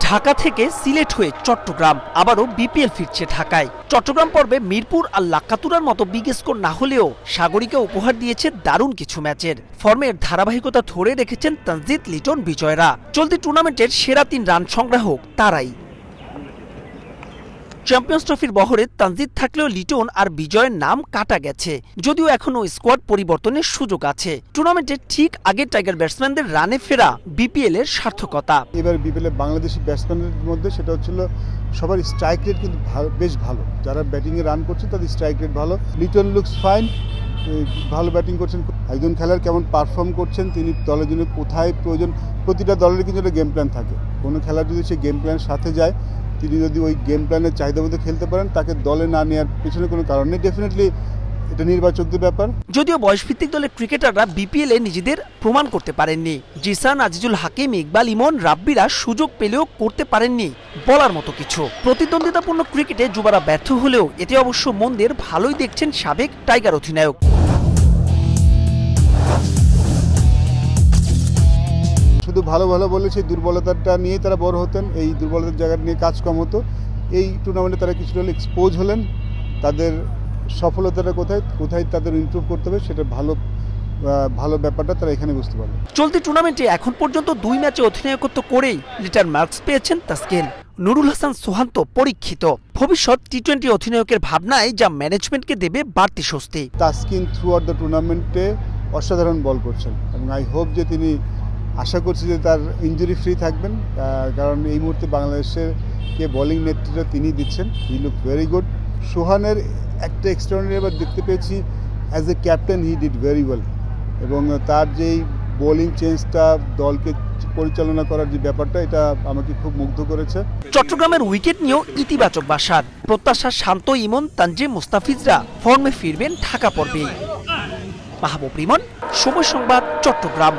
ঢাকা থেকে সিলেট হয়ে চট্টগ্রাম, আবারও বিপিএল ফিরছে ঢাকায়। চট্টগ্রাম পর্বে মিরপুর আর লাক্কাতুরার মতো বিগ স্কোর না হলেও সাগরিকা উপহার দিয়েছে দারুণ কিছু ম্যাচের। ফর্মের ধারাবাহিকতা ধরে রেখেছেন তানজিদ, লিটন, বিজয়রা। চলতি টুর্নামেন্টের সেরা 3 রান সংগ্রাহক তারাই। চ্যাম্পিয়ন্স ট্রফির বহরে তানজিদ থাকলেও লিটন আর বিজয়ের নাম কাটা গেছে, যদিও এখনো স্কোয়াড পরিবর্তনের সুযোগ আছে। টুর্নামেন্টের ঠিক আগে টাইগার ব্যাটসম্যানদের রানে ফেরা বিপিএল এর সার্থকতা। এবার বিপিএল এ বাংলাদেশি ব্যাটসম্যানদের মধ্যে সেটা হচ্ছিল সবার স্ট্রাইক রেট কিন্তু বেশ ভালো। যারা ব্যাটিংয়ে রান করছে তাদের স্ট্রাইক রেট ভালো। লিটন লুকস ফাইন, ভালো ব্যাটিং করছেন। একজন খেলোয়াড় কেমন পারফর্ম করছেন, তিনি দলের জন্য কোথায় প্রয়োজন, প্রতিটা দলের কিন্তু একটা গেম প্ল্যান থাকে। কোনো খেলোয়াড় যদি সেই গেম প্ল্যানের সাথে যায়, তিনি যদি ওই গেম প্ল্যানের চাহিদা মতো খেলতে পারেন, তাকে দলে না নেওয়ার পেছনে কোনো কারণ নেই। ডেফিনেটলি এটা নির্বাচকদের ব্যাপার। যদিও বয়সভিত্তিক দলের ক্রিকেটাররা বিপিএল এ নিজেদের প্রমাণ করতে পারেননি। জিসান, আজিজুল হাকিম, ইকবাল, ইমন, রাব্বিরা সুযোগ পেলেও করতে পারেননি বলার মতো কিছু। প্রতিদ্বন্দ্বিতাপূর্ণ ক্রিকেটে যুবারা ব্যর্থ হলেও এতে অবশ্য মনদের ভালোই দেখছেন সাবেক টাইগার অধিনায়ক। শুধু ভালো ভালো বলে সেই দুর্বলতাটা নিয়ে তারা বড় হতেন, এই দুর্বলতার জায়গা নিয়ে কাজ কম হতো। এই টুর্নামেন্টে তারা কিছুটা হলে এক্সপোজ হলেন। তাদের সফলতাটা কোথায় তাদের ইমপ্রুভ করতে হবে, সেটা ভালো ব্যাপারটা তারা এখানে বুঝতে পারবে। চলতি টুর্নামেন্টে এখন পর্যন্ত 2 ম্যাচে অধিনায়কত্ব করেই লিটার মার্কস পেয়েছেন তাসকিন। নুরুল হাসান সোহান্ত পরীক্ষিত। ভবিষ্যৎ টি-20 অধিনায়কের ভাবনায় যা ম্যানেজমেন্টকে দেবে বাড়তি স্বস্তি। তাসকিন থ্রু আউট দ্য টুর্নামেন্টে অসাধারণ বল করছেন এবং আই হোপ যে তিনি, আশা করছি যে তার ইনজুরি ফ্রি থাকবেন, কারণ এই মুহূর্তে বাংলাদেশের বোলিং নেতৃত্ব তিনি দিচ্ছেন। He look very good. সোহানের একটা এক্সট্রাঅর্ডিনারি এবার দেখতে পেয়েছি, as a captain he did very well, এবং তার যেই বোলিং চেঞ্জটা, দলকে পরিচালনা করার যে ব্যাপারটা, এটা আমাকে খুব মুগ্ধ করেছে। চট্টগ্রামের উইকেট নিয়েও ইতিবাচক বাসার প্রত্যাশা। শান্ত, ইমন, তানজিম, মুস্তাফিজরা ফর্মে ফিরবেন ঢাকা পর্বে। মাহবুব রিমন, সময় সংবাদ, চট্টগ্রাম।